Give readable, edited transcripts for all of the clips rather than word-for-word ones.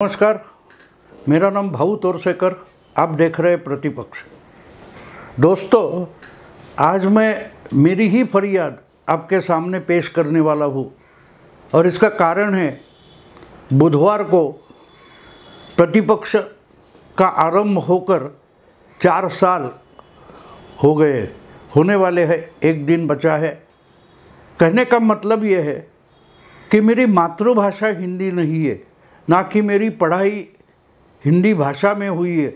नमस्कार, मेरा नाम भाऊ तोरसेकर। आप देख रहे हैं प्रतिपक्ष। दोस्तों, आज मैं मेरी ही फरियाद आपके सामने पेश करने वाला हूँ और इसका कारण है बुधवार को प्रतिपक्ष का आरंभ होकर 4 साल हो गए, होने वाले हैं, एक दिन बचा है। कहने का मतलब ये है कि मेरी मातृभाषा हिंदी नहीं है, ना कि मेरी पढ़ाई हिंदी भाषा में हुई है,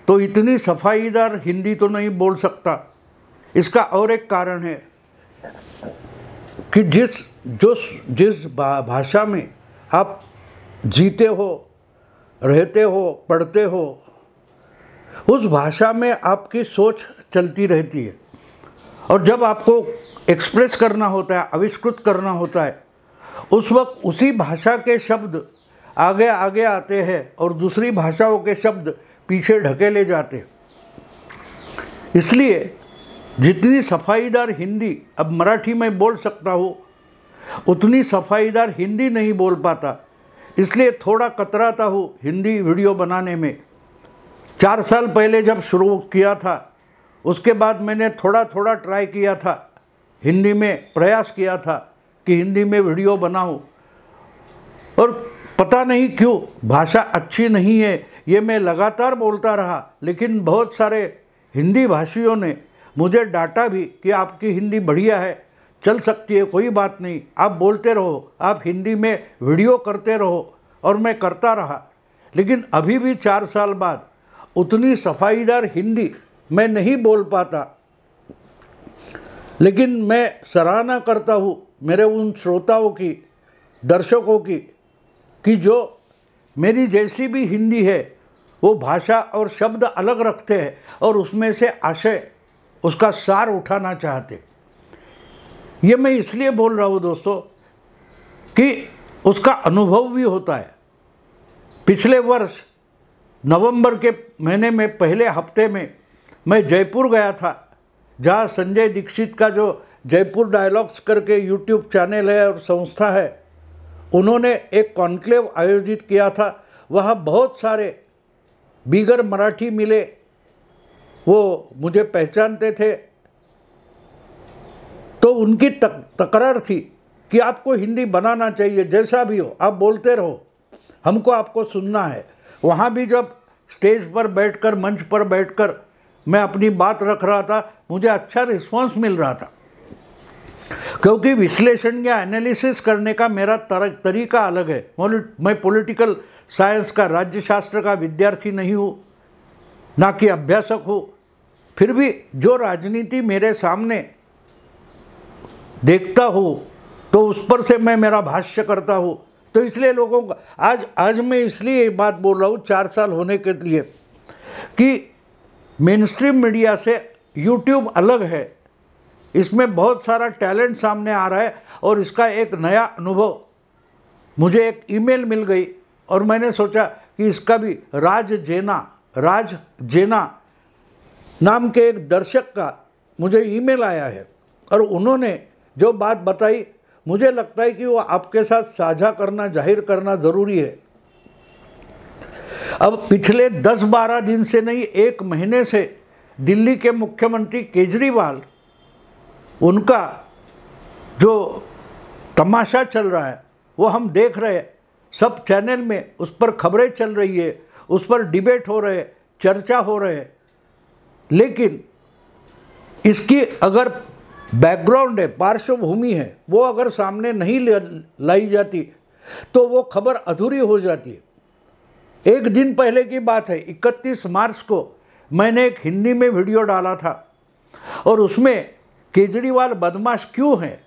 तो इतनी सफाईदार हिंदी तो नहीं बोल सकता। इसका और एक कारण है कि जिस भाषा में आप जीते हो, रहते हो, पढ़ते हो, उस भाषा में आपकी सोच चलती रहती है और जब आपको एक्सप्रेस करना होता है, आविष्कृत करना होता है, उस वक्त उसी भाषा के शब्द आगे आगे आते हैं और दूसरी भाषाओं के शब्द पीछे ढकेले जाते हैं। इसलिए जितनी सफाईदार हिंदी अब मराठी में बोल सकता हूँ, उतनी सफाईदार हिंदी नहीं बोल पाता, इसलिए थोड़ा कतराता हूँ हिंदी वीडियो बनाने में। 4 साल पहले जब शुरू किया था, उसके बाद मैंने थोड़ा थोड़ा ट्राई किया था, हिंदी में प्रयास किया था कि हिंदी में वीडियो बनाऊँ, और पता नहीं क्यों भाषा अच्छी नहीं है, ये मैं लगातार बोलता रहा। लेकिन बहुत सारे हिंदी भाषियों ने मुझे डांटा भी कि आपकी हिंदी बढ़िया है, चल सकती है, कोई बात नहीं, आप बोलते रहो, आप हिंदी में वीडियो करते रहो। और मैं करता रहा, लेकिन अभी भी 4 साल बाद उतनी सफाईदार हिंदी मैं नहीं बोल पाता। लेकिन मैं सराहना करता हूँ मेरे उन श्रोताओं की, दर्शकों की, कि जो मेरी जैसी भी हिंदी है वो भाषा और शब्द अलग रखते हैं और उसमें से आशय, उसका सार उठाना चाहते। ये मैं इसलिए बोल रहा हूँ दोस्तों कि उसका अनुभव भी होता है। पिछले वर्ष नवंबर के महीने में पहले हफ्ते में मैं जयपुर गया था, जहाँ संजय दीक्षित का जो जयपुर डायलॉग्स करके यूट्यूब चैनल है और संस्था है, उन्होंने एक कॉन्क्लेव आयोजित किया था। वहाँ बहुत सारे बिगर मराठी मिले, वो मुझे पहचानते थे, तो उनकी तकरार थी कि आपको हिंदी बनाना चाहिए, जैसा भी हो आप बोलते रहो, हमको आपको सुनना है। वहाँ भी जब स्टेज पर बैठकर, मंच पर बैठकर मैं अपनी बात रख रहा था, मुझे अच्छा रिस्पांस मिल रहा था, क्योंकि विश्लेषण या एनालिसिस करने का मेरा तरीका अलग है। मैं पॉलिटिकल साइंस का, राज्यशास्त्र का विद्यार्थी नहीं हूँ, ना कि अभ्यासक हूँ। फिर भी जो राजनीति मेरे सामने देखता हूँ तो उस पर से मैं मेरा भाष्य करता हूँ। तो इसलिए लोगों को आज मैं इसलिए ये बात बोल रहा हूँ 4 साल होने के लिए कि मेनस्ट्रीम मीडिया से यूट्यूब अलग है, इसमें बहुत सारा टैलेंट सामने आ रहा है। और इसका एक नया अनुभव, मुझे एक ईमेल मिल गई और मैंने सोचा कि इसका भी राज जेना नाम के एक दर्शक का मुझे ईमेल आया है और उन्होंने जो बात बताई, मुझे लगता है कि वो आपके साथ साझा करना, जाहिर करना ज़रूरी है। अब पिछले 10-12 दिन से नहीं, 1 महीने से दिल्ली के मुख्यमंत्री केजरीवाल, उनका जो तमाशा चल रहा है वो हम देख रहे हैं। सब चैनल में उस पर खबरें चल रही है, उस पर डिबेट हो रहे, चर्चा हो रहे। लेकिन इसकी अगर बैकग्राउंड है, पार्श्वभूमि है, वो अगर सामने नहीं लाई जाती तो वो खबर अधूरी हो जाती है। 1 दिन पहले की बात है, 31 मार्च को मैंने एक हिंदी में वीडियो डाला था और उसमें केजरीवाल बदमाश क्यों है,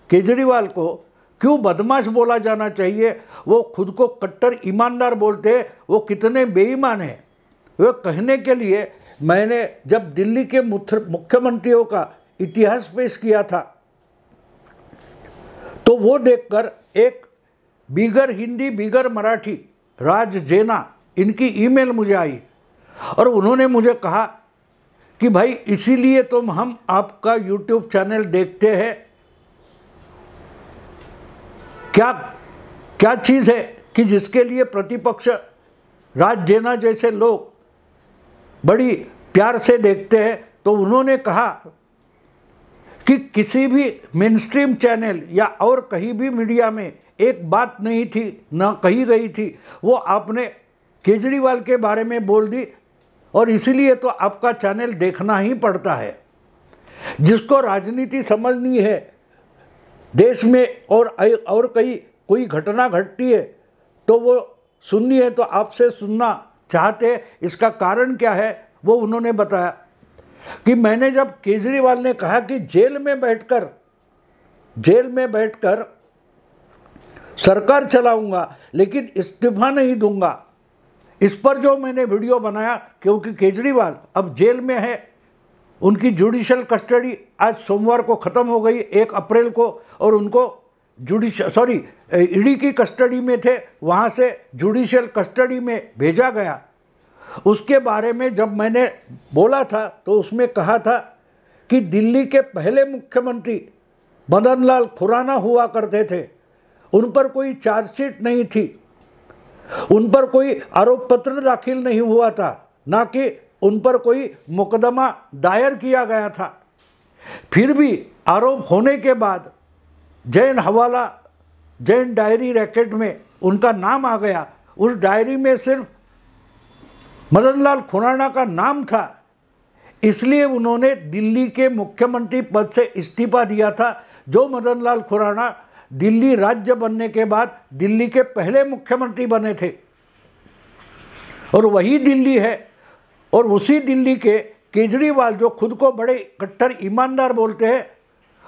केजरीवाल को क्यों बदमाश बोला जाना चाहिए, वो खुद को कट्टर ईमानदार बोलते हैं, वो कितने बेईमान हैं, वो कहने के लिए मैंने जब दिल्ली के मुख्यमंत्रियों का इतिहास पेश किया था, तो वो देखकर एक बिगर हिंदी बिगर मराठी राज जेना, इनकी ईमेल मुझे आई और उन्होंने मुझे कहा कि भाई इसीलिए तो हम आपका यूट्यूब चैनल देखते हैं। क्या चीज़ है कि जिसके लिए प्रतिपक्ष राज जेना जैसे लोग बड़ी प्यार से देखते हैं, तो उन्होंने कहा कि किसी भी मेनस्ट्रीम चैनल या और कहीं भी मीडिया में एक बात नहीं थी, ना कही गई थी, वो आपने केजरीवाल के बारे में बोल दी और इसीलिए तो आपका चैनल देखना ही पड़ता है। जिसको राजनीति समझनी है, देश में और कहीं कोई घटना घटती है तो वो सुननी है, तो आपसे सुनना चाहते हैं। इसका कारण क्या है वो उन्होंने बताया कि मैंने जब केजरीवाल ने कहा कि जेल में बैठकर सरकार चलाऊंगा लेकिन इस्तीफा नहीं दूंगा, इस पर जो मैंने वीडियो बनाया, क्योंकि केजरीवाल अब जेल में है, उनकी जुडिशियल कस्टडी आज सोमवार को ख़त्म हो गई 1 अप्रैल को, और उनको ईडी की कस्टडी में थे, वहाँ से जुडिशियल कस्टडी में भेजा गया। उसके बारे में जब मैंने बोला था तो उसमें कहा था कि दिल्ली के पहले मुख्यमंत्री मदन लाल खुराना हुआ करते थे, उन पर कोई चार्जशीट नहीं थी, उन पर कोई आरोप पत्र दाखिल नहीं हुआ था, ना कि उन पर कोई मुकदमा दायर किया गया था। फिर भी आरोप होने के बाद जैन डायरी रैकेट में उनका नाम आ गया। उस डायरी में सिर्फ मदन लाल खुराना का नाम था, इसलिए उन्होंने दिल्ली के मुख्यमंत्री पद से इस्तीफा दिया था। जो मदन लाल खुराना दिल्ली राज्य बनने के बाद दिल्ली के पहले मुख्यमंत्री बने थे, और वही दिल्ली है। और उसी दिल्ली के केजरीवाल जो खुद को बड़े कट्टर ईमानदार बोलते हैं,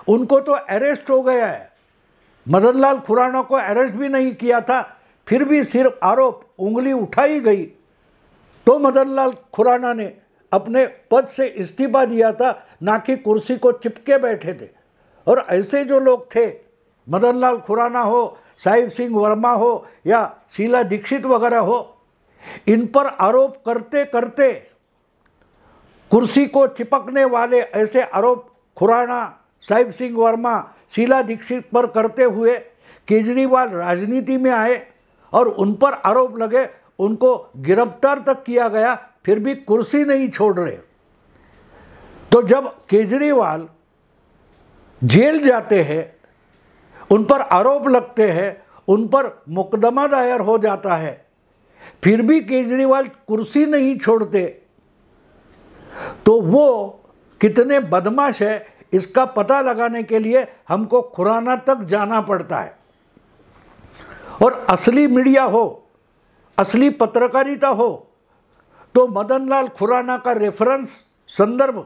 उनको तो अरेस्ट हो गया है। मदन लाल खुराना को अरेस्ट भी नहीं किया था, फिर भी सिर्फ आरोप उंगली उठाई गई तो मदन लाल खुराना ने अपने पद से इस्तीफा दिया था, ना कि कुर्सी को चिपके बैठे थे। और ऐसे जो लोग थे, मदन लाल खुराना हो, साहिब सिंह वर्मा हो या शीला दीक्षित वगैरह हो, इन पर आरोप करते करते कुर्सी को चिपकने वाले ऐसे आरोप खुराना, साहिब सिंह वर्मा, शीला दीक्षित पर करते हुए केजरीवाल राजनीति में आए और उन पर आरोप लगे, उनको गिरफ्तार तक किया गया, फिर भी कुर्सी नहीं छोड़ रहे। तो जब केजरीवाल जेल जाते हैं, उन पर आरोप लगते हैं, उन पर मुकदमा दायर हो जाता है, फिर भी केजरीवाल कुर्सी नहीं छोड़ते, तो वो कितने बदमाश है इसका पता लगाने के लिए हमको खुराना तक जाना पड़ता है। और असली मीडिया हो, असली पत्रकारिता हो, तो मदन लाल खुराना का रेफरेंस संदर्भ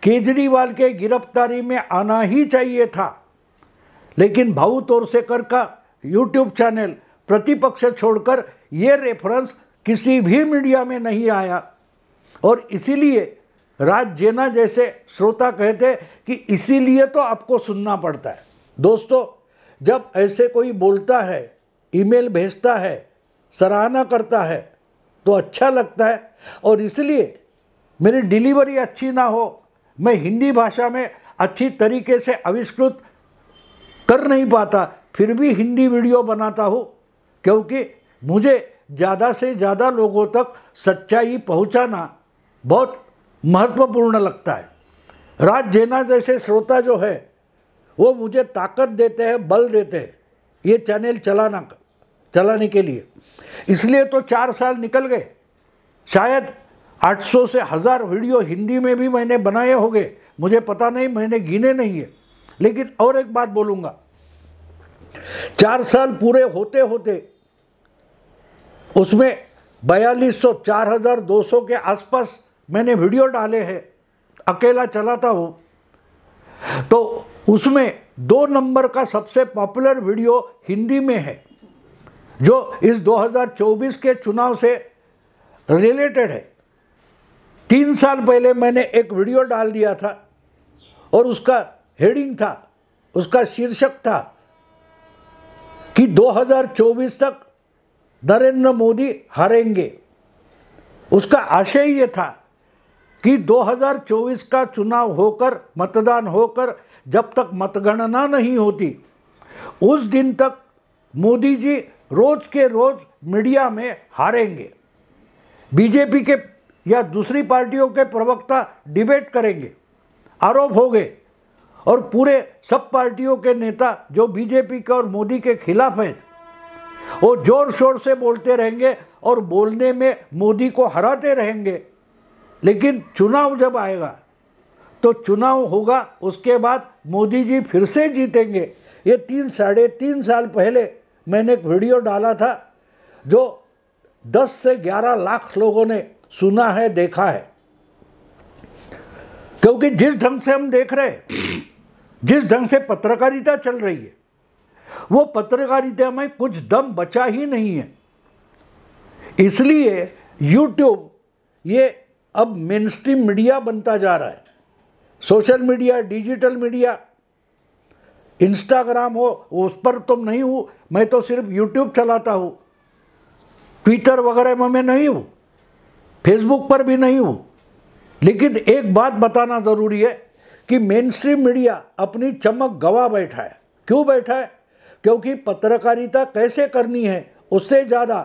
केजरीवाल के गिरफ्तारी में आना ही चाहिए था। लेकिन भाऊ तोरसेकर का यूट्यूब चैनल प्रतिपक्ष छोड़कर ये रेफरेंस किसी भी मीडिया में नहीं आया, और इसीलिए राज जेना जैसे श्रोता कहते कि इसीलिए तो आपको सुनना पड़ता है। दोस्तों, जब ऐसे कोई बोलता है, ईमेल भेजता है, सराहना करता है, तो अच्छा लगता है। और इसलिए मेरी डिलीवरी अच्छी ना हो, मैं हिंदी भाषा में अच्छी तरीके से आविष्कृत कर नहीं पाता, फिर भी हिंदी वीडियो बनाता हूँ, क्योंकि मुझे ज़्यादा से ज़्यादा लोगों तक सच्चाई पहुँचाना बहुत महत्वपूर्ण लगता है। राज जेना जैसे श्रोता जो है वो मुझे ताकत देते हैं, बल देते हैं ये चैनल चलाने के लिए। इसलिए तो 4 साल निकल गए, शायद 800 से 1000 वीडियो हिंदी में भी मैंने बनाए होंगे, मुझे पता नहीं, मैंने गिने नहीं है। लेकिन और एक बात बोलूँगा, 4 साल पूरे होते होते उसमें 4200 4200 के आसपास मैंने वीडियो डाले हैं, अकेला चलाता हूँ। तो उसमें 2 नंबर का सबसे पॉपुलर वीडियो हिंदी में है, जो इस 2024 के चुनाव से रिलेटेड है। 3 साल पहले मैंने एक वीडियो डाल दिया था और उसका हेडिंग था, उसका शीर्षक था कि 2024 तक नरेंद्र मोदी हारेंगे। उसका आशय ये था कि 2024 का चुनाव होकर, मतदान होकर जब तक मतगणना नहीं होती, उस दिन तक मोदी जी रोज के रोज मीडिया में हारेंगे। बीजेपी के या दूसरी पार्टियों के प्रवक्ता डिबेट करेंगे, आरोप होंगे, और पूरे सब पार्टियों के नेता जो बीजेपी के और मोदी के खिलाफ हैं वो जोर शोर से बोलते रहेंगे और बोलने में मोदी को हराते रहेंगे। लेकिन चुनाव जब आएगा तो चुनाव होगा, उसके बाद मोदी जी फिर से जीतेंगे। ये 3-3.5 साल पहले मैंने एक वीडियो डाला था जो 10 से 11 लाख लोगों ने सुना है, देखा है। क्योंकि जिस ढंग से हम देख रहे हैं, जिस ढंग से पत्रकारिता चल रही है, वो पत्रकारिता में कुछ दम बचा ही नहीं है। इसलिए यूट्यूब ये अब मेनस्ट्रीम मीडिया बनता जा रहा है। Social media, digital media, Instagram हो, उस पर तो नहीं हूँ मैं, तो सिर्फ यूट्यूब चलाता हूँ। ट्विटर वगैरह में मैं नहीं हूँ, फेसबुक पर भी नहीं हूँ। लेकिन एक बात बताना ज़रूरी है कि मेनस्ट्रीम मीडिया अपनी चमक गवा बैठा है। क्यों बैठा है? क्योंकि पत्रकारिता कैसे करनी है उससे ज़्यादा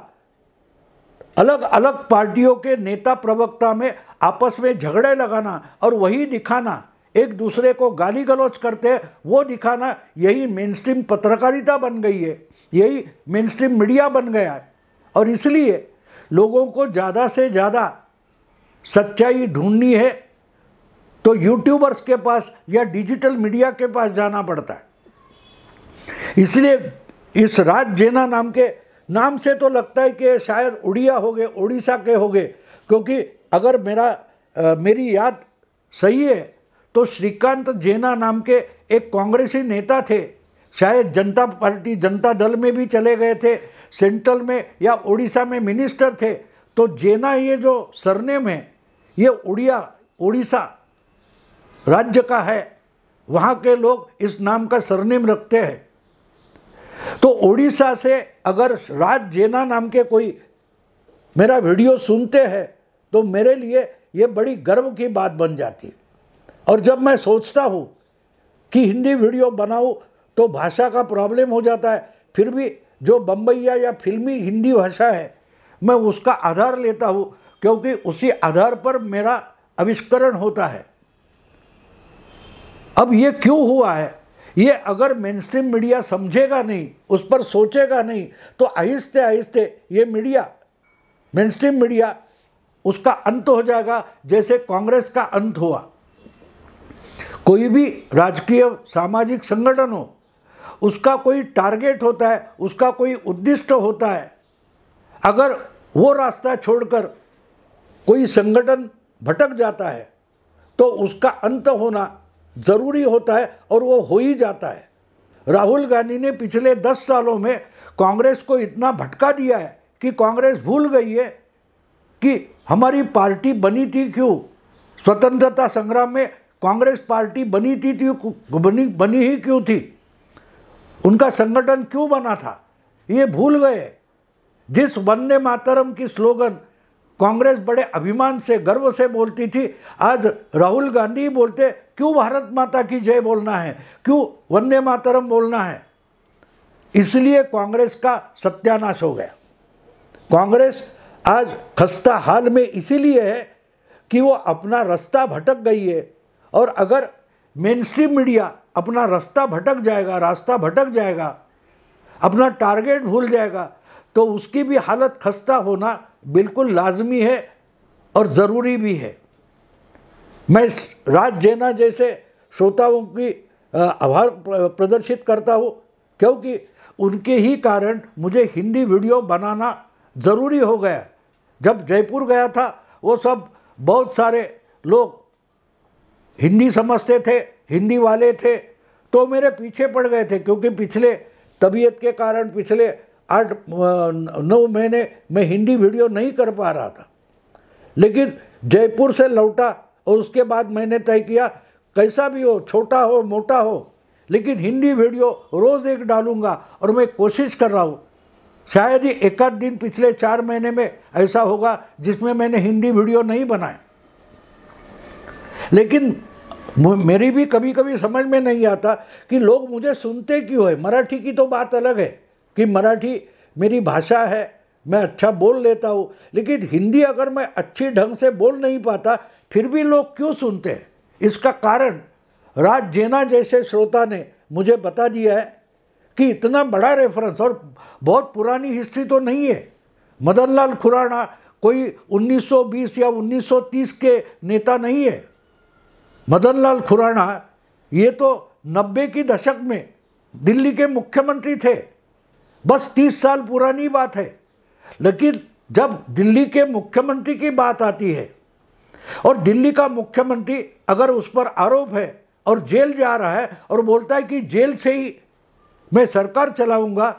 अलग अलग पार्टियों के नेता प्रवक्ता में आपस में झगड़े लगाना और वही दिखाना, एक दूसरे को गाली गलौज करते हैं वो दिखाना, यही मेनस्ट्रीम पत्रकारिता बन गई है, यही मेनस्ट्रीम मीडिया बन गया है। और इसलिए लोगों को ज़्यादा से ज़्यादा सच्चाई ढूंढनी है तो यूट्यूबर्स के पास या डिजिटल मीडिया के पास जाना पड़ता है। इसलिए इस राज जेना नाम के नाम से तो लगता है कि शायद उड़िया हो गए, उड़ीसा के हो गए, क्योंकि अगर मेरी याद सही है तो श्रीकांत जेना नाम के एक कांग्रेसी नेता थे, शायद जनता पार्टी, जनता दल में भी चले गए थे, सेंट्रल में या उड़ीसा में मिनिस्टर थे। तो जेना ये जो सरनेम है ये उड़ीसा राज्य का है, वहाँ के लोग इस नाम का सरनेम रखते हैं। तो उड़ीसा से अगर राज जेना नाम के कोई मेरा वीडियो सुनते हैं तो मेरे लिए ये बड़ी गर्व की बात बन जाती है। और जब मैं सोचता हूँ कि हिंदी वीडियो बनाऊँ तो भाषा का प्रॉब्लम हो जाता है, फिर भी जो बम्बईया या फिल्मी हिंदी भाषा है मैं उसका आधार लेता हूँ, क्योंकि उसी आधार पर मेरा आविष्करण होता है। अब ये क्यों हुआ है, ये अगर मेनस्ट्रीम मीडिया समझेगा नहीं, उस पर सोचेगा नहीं, तो आहिस्ते आहिस्ते ये मीडिया, मेनस्ट्रीम मीडिया, उसका अंत हो जाएगा, जैसे कांग्रेस का अंत हुआ। कोई भी राजकीय सामाजिक संगठन हो, उसका कोई टारगेट होता है, उसका कोई उद्दिष्ट होता है। अगर वो रास्ता छोड़कर कोई संगठन भटक जाता है तो उसका अंत होना ज़रूरी होता है, और वो हो ही जाता है। राहुल गांधी ने पिछले 10 सालों में कांग्रेस को इतना भटका दिया है कि कांग्रेस भूल गई है कि हमारी पार्टी बनी थी क्यों। स्वतंत्रता संग्राम में कांग्रेस पार्टी बनी बनी ही क्यों थी, उनका संगठन क्यों बना था, ये भूल गए। जिस वंदे मातरम की स्लोगन कांग्रेस बड़े अभिमान से, गर्व से बोलती थी, आज राहुल गांधी बोलते क्यों भारत माता की जय बोलना है, क्यों वंदे मातरम बोलना है। इसलिए कांग्रेस का सत्यानाश हो गया। कांग्रेस आज खस्ता हाल में इसीलिए है कि वो अपना रास्ता भटक गई है। और अगर मेनस्ट्रीम मीडिया अपना रास्ता भटक जाएगा, अपना टारगेट भूल जाएगा, तो उसकी भी हालत खस्ता होना बिल्कुल लाजमी है और ज़रूरी भी है। मैं राज जेना जैसे श्रोताओं की आभार प्रदर्शित करता हूँ, क्योंकि उनके ही कारण मुझे हिंदी वीडियो बनाना ज़रूरी हो गया। जब जयपुर गया था वो सब बहुत सारे लोग हिंदी समझते थे, हिंदी वाले थे, तो मेरे पीछे पड़ गए थे, क्योंकि पिछले तबीयत के कारण पिछले 8-9 महीने मैं हिंदी वीडियो नहीं कर पा रहा था। लेकिन जयपुर से लौटा और उसके बाद मैंने तय किया कैसा भी हो, छोटा हो मोटा हो, लेकिन हिंदी वीडियो रोज़ एक डालूंगा। और मैं कोशिश कर रहा हूँ, शायद ही एक आध दिन पिछले 4 महीने में ऐसा होगा जिसमें मैंने हिंदी वीडियो नहीं बनाए। लेकिन मेरी भी कभी कभी समझ में नहीं आता कि लोग मुझे सुनते क्यों है। मराठी की तो बात अलग है कि मराठी मेरी भाषा है, मैं अच्छा बोल लेता हूँ, लेकिन हिंदी अगर मैं अच्छी ढंग से बोल नहीं पाता फिर भी लोग क्यों सुनते हैं? इसका कारण राज जेना जैसे श्रोता ने मुझे बता दिया है कि इतना बड़ा रेफरेंस, और बहुत पुरानी हिस्ट्री तो नहीं है। मदन लाल खुराना कोई 1920 या 1930 के नेता नहीं है। मदन लाल खुराना ये तो 90 की दशक में दिल्ली के मुख्यमंत्री थे, बस 30 साल पुरानी बात है। लेकिन जब दिल्ली के मुख्यमंत्री की बात आती है और दिल्ली का मुख्यमंत्री अगर उस पर आरोप है और जेल जा रहा है और बोलता है कि जेल से ही मैं सरकार चलाऊंगा,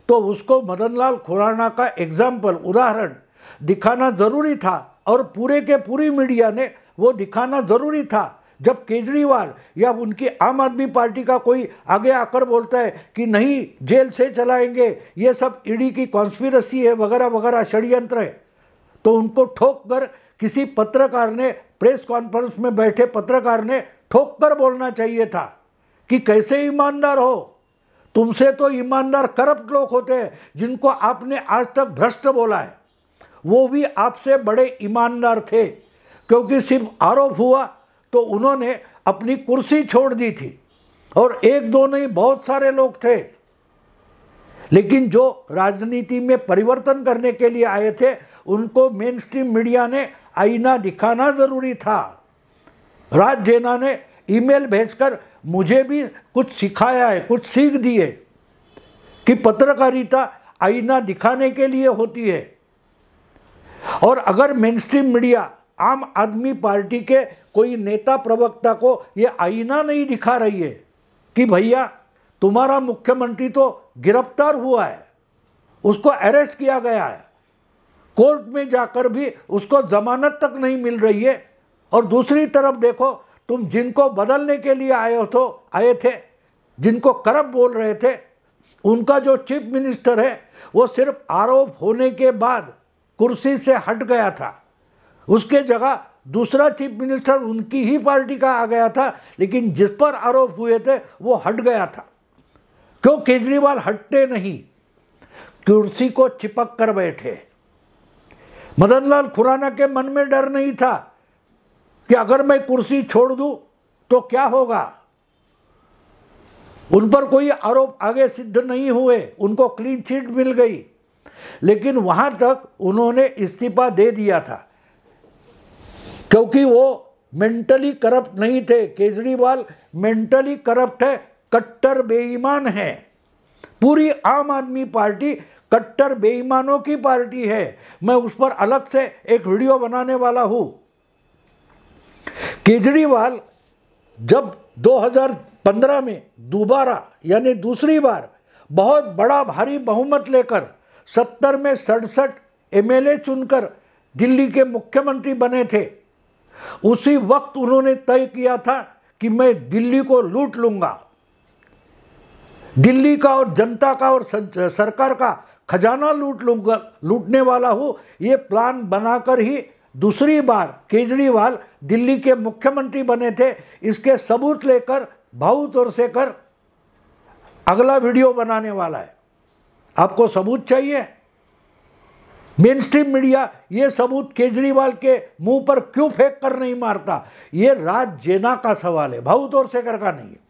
तो उसको मदन लाल खुराना का एग्जाम्पल, उदाहरण दिखाना ज़रूरी था। और पूरे के पूरी मीडिया ने वो दिखाना ज़रूरी था। जब केजरीवाल या उनकी आम आदमी पार्टी का कोई आगे आकर बोलता है कि नहीं जेल से चलाएंगे, ये सब ईडी की कॉन्स्पिरेसी है वगैरह वगैरह, षड्यंत्र है, तो उनको ठोक कर किसी पत्रकार ने, प्रेस कॉन्फ्रेंस में बैठे पत्रकार ने ठोक कर बोलना चाहिए था कि कैसे ईमानदार हो, तुमसे तो ईमानदार करप्ट लोग होते हैं जिनको आपने आज तक भ्रष्ट बोला है। वो भी आपसे बड़े ईमानदार थे, क्योंकि सिर्फ आरोप हुआ तो उन्होंने अपनी कुर्सी छोड़ दी थी, और एक दो नहीं बहुत सारे लोग थे। लेकिन जो राजनीति में परिवर्तन करने के लिए आए थे उनको मेन स्ट्रीम मीडिया ने आईना दिखाना ज़रूरी था। राज जेना ने ईमेल भेजकर मुझे भी कुछ सिखाया है, कुछ सीख दी है कि पत्रकारिता आईना दिखाने के लिए होती है। और अगर मेन स्ट्रीम मीडिया आम आदमी पार्टी के कोई नेता प्रवक्ता को ये आईना नहीं दिखा रही है कि भैया तुम्हारा मुख्यमंत्री तो गिरफ्तार हुआ है, उसको अरेस्ट किया गया है, कोर्ट में जाकर भी उसको जमानत तक नहीं मिल रही है, और दूसरी तरफ देखो तुम जिनको बदलने के लिए आए थे, जिनको करप्ट बोल रहे थे, उनका जो चीफ मिनिस्टर है वो सिर्फ आरोप होने के बाद कुर्सी से हट गया था। उसके जगह दूसरा चीफ मिनिस्टर उनकी ही पार्टी का आ गया था, लेकिन जिस पर आरोप हुए थे वो हट गया था। क्यों केजरीवाल हटते नहीं? कुर्सी को चिपक कर बैठे। मदन लाल खुराना के मन में डर नहीं था कि अगर मैं कुर्सी छोड़ दूं तो क्या होगा। उन पर कोई आरोप आगे सिद्ध नहीं हुए, उनको क्लीन चिट मिल गई, लेकिन वहां तक उन्होंने इस्तीफा दे दिया था क्योंकि वो मेंटली करप्ट नहीं थे। केजरीवाल मेंटली करप्ट है, कट्टर बेईमान है। पूरी आम आदमी पार्टी कट्टर बेईमानों की पार्टी है। मैं उस पर अलग से एक वीडियो बनाने वाला हूं। केजरीवाल जब 2015 में दोबारा यानी दूसरी बार बहुत बड़ा भारी बहुमत लेकर 70 में 67 एमएलए चुनकर दिल्ली के मुख्यमंत्री बने थे, उसी वक्त उन्होंने तय किया था कि मैं दिल्ली को लूट लूंगा। दिल्ली का और जनता का और सरकार का खजाना लूट लूंगा, लूटने वाला हूं। ये प्लान बनाकर ही दूसरी बार केजरीवाल दिल्ली के मुख्यमंत्री बने थे। इसके सबूत लेकर भाऊ तोरसेकर अगला वीडियो बनाने वाला है। आपको सबूत चाहिए? मेन स्ट्रीम मीडिया ये सबूत केजरीवाल के मुंह पर क्यों फेंक कर नहीं मारता? ये राज जेना का सवाल है, भाऊ तोरसेकर का नहीं है।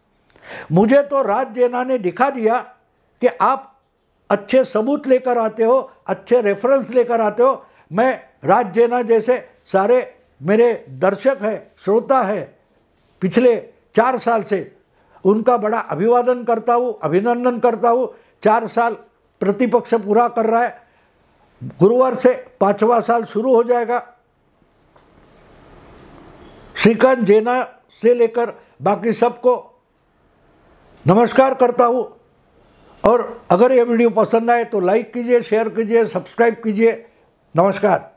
मुझे तो राज जेना ने दिखा दिया कि आप अच्छे सबूत लेकर आते हो, अच्छे रेफरेंस लेकर आते हो। मैं राज जेना जैसे सारे मेरे दर्शक हैं, श्रोता है, पिछले 4 साल से उनका बड़ा अभिवादन करता हूँ, अभिनंदन करता हूँ। 4 साल प्रतिपक्ष पूरा कर रहा है, गुरुवार से 5वां साल शुरू हो जाएगा। श्रीकांत जेना से लेकर बाकी सबको नमस्कार करता हूँ। और अगर ये वीडियो पसंद आए तो लाइक कीजिए, शेयर कीजिए, सब्सक्राइब कीजिए। नमस्कार।